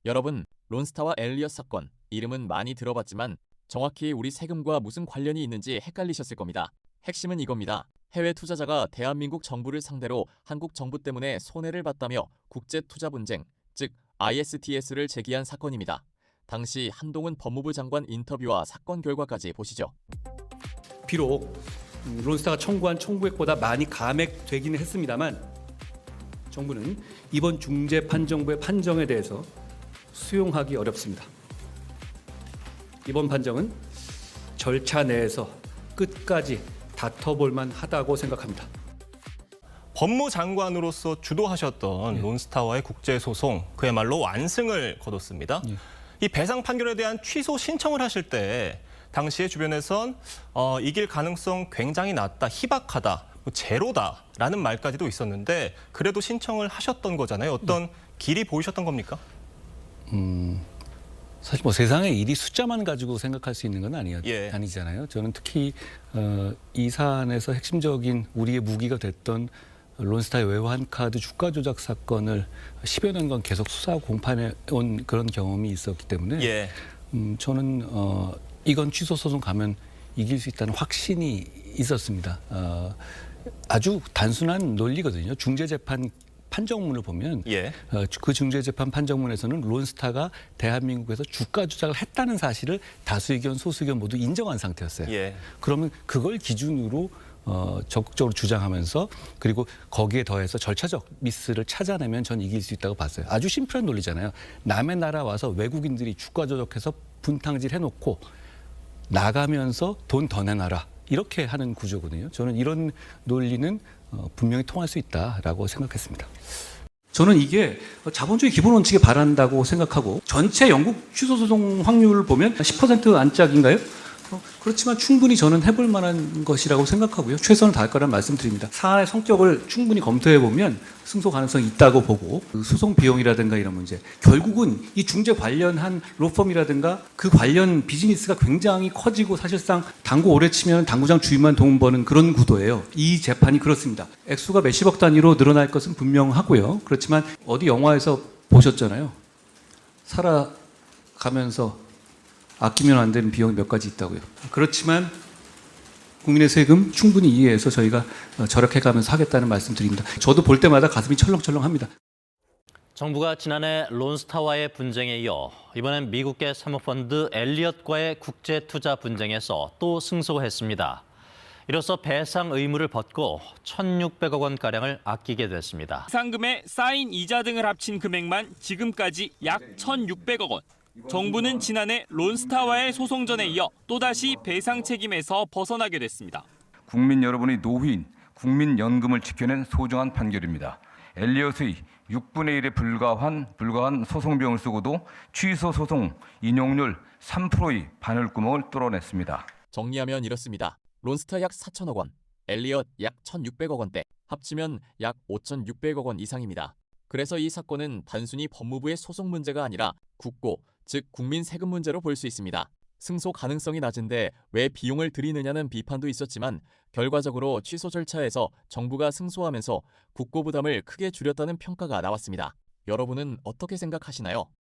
여러분, 론스타와 엘리엇 사건, 이름은 많이 들어봤지만 정확히 우리 세금과 무슨 관련이 있는지 헷갈리셨을 겁니다. 핵심은 이겁니다. 해외 투자자가 대한민국 정부를 상대로 한국 정부 때문에 손해를 봤다며 국제투자 분쟁, 즉 ISTS를 제기한 사건입니다. 당시 한동훈 법무부 장관 인터뷰와 사건 결과까지 보시죠. 비록 론스타가 청구한 청구액보다 많이 감액되기는 했습니다만 정부는 이번 중재판정부의 판정에 대해서 수용하기 어렵습니다. 이번 판정은 절차 내에서 끝까지 다퉈볼 만하다고 생각합니다. 법무장관으로서 주도하셨던 론스타와의 국제소송, 그야말로 완승을 거뒀습니다. 이 배상 판결에 대한 취소 신청을 하실 때 당시에 주변에선 이길 가능성 굉장히 낮다, 희박하다, 제로다라는 말까지도 있었는데 그래도 신청을 하셨던 거잖아요. 어떤 길이 보이셨던 겁니까? 사실 뭐 세상의 일이 숫자만 가지고 생각할 수 있는 건 아니잖아요. 저는 특히 이 사안에서 핵심적인 우리의 무기가 됐던 론스타의 외환 카드 주가 조작 사건을 10여 년간 계속 수사 공판해 온 그런 경험이 있었기 때문에 저는 이건 취소 소송 가면 이길 수 있다는 확신이 있었습니다. 아주 단순한 논리거든요. 중재재판 판정문을 보면 그 중재재판 판정문에서는 론스타가 대한민국에서 주가 조작을 했다는 사실을 다수의견, 소수의견 모두 인정한 상태였어요. 그러면 그걸 기준으로 적극적으로 주장하면서 그리고 거기에 더해서 절차적 미스를 찾아내면 전 이길 수 있다고 봤어요. 아주 심플한 논리잖아요. 남의 나라 와서 외국인들이 주가 조작해서 분탕질 해놓고 나가면서 돈 더 내놔라. 이렇게 하는 구조거든요. 저는 이런 논리는 분명히 통할 수 있다라고 생각했습니다. 저는 이게 자본주의 기본 원칙에 반한다고 생각하고 전체 영국 취소 소송 확률을 보면 10% 안짝인가요? 그렇지만 충분히 저는 해볼 만한 것이라고 생각하고요. 최선을 다할 거란 말씀드립니다. 사안의 성격을 충분히 검토해 보면 승소 가능성이 있다고 보고 소송 비용이라든가 이런 문제, 결국은 이 중재 관련한 로펌이라든가 그 관련 비즈니스가 굉장히 커지고 사실상 당구 오래 치면 당구장 주인만 돈 버는 그런 구도예요. 이 재판이 그렇습니다. 액수가 몇십억 단위로 늘어날 것은 분명하고요. 그렇지만 어디 영화에서 보셨잖아요. 살아가면서 아끼면 안 되는 비용이 몇 가지 있다고요. 그렇지만 국민의 세금 충분히 이해해서 저희가 절약해가면서 하겠다는 말씀드립니다. 저도 볼 때마다 가슴이 철렁철렁합니다. 정부가 지난해 론스타와의 분쟁에 이어 이번엔 미국계 사모펀드 엘리엇과의 국제투자 분쟁에서 또 승소했습니다. 이로써 배상 의무를 벗고 1,600억 원가량을 아끼게 됐습니다. 상금에 쌓인 이자 등을 합친 금액만 지금까지 약 1,600억 원. 정부는 지난해 론스타와의 소송전에 이어 또다시 배상 책임에서 벗어나게 됐습니다. 국민 여러분의 노후인 국민연금을 지켜낸 소중한 판결입니다. 엘리엇의 6분의 1에 불과한 소송 비용을 쓰고도 취소 소송 인용률 3%의 바늘구멍을 뚫어냈습니다. 정리하면 이렇습니다. 론스타 약 4천억 원, 엘리엇 약 1,600억 원대, 합치면 약 5,600억 원 이상입니다. 그래서 이 사건은 단순히 법무부의 소송 문제가 아니라 국고, 즉 국민 세금 문제로 볼 수 있습니다. 승소 가능성이 낮은데 왜 비용을 들이느냐는 비판도 있었지만 결과적으로 취소 절차에서 정부가 승소하면서 국고 부담을 크게 줄였다는 평가가 나왔습니다. 여러분은 어떻게 생각하시나요?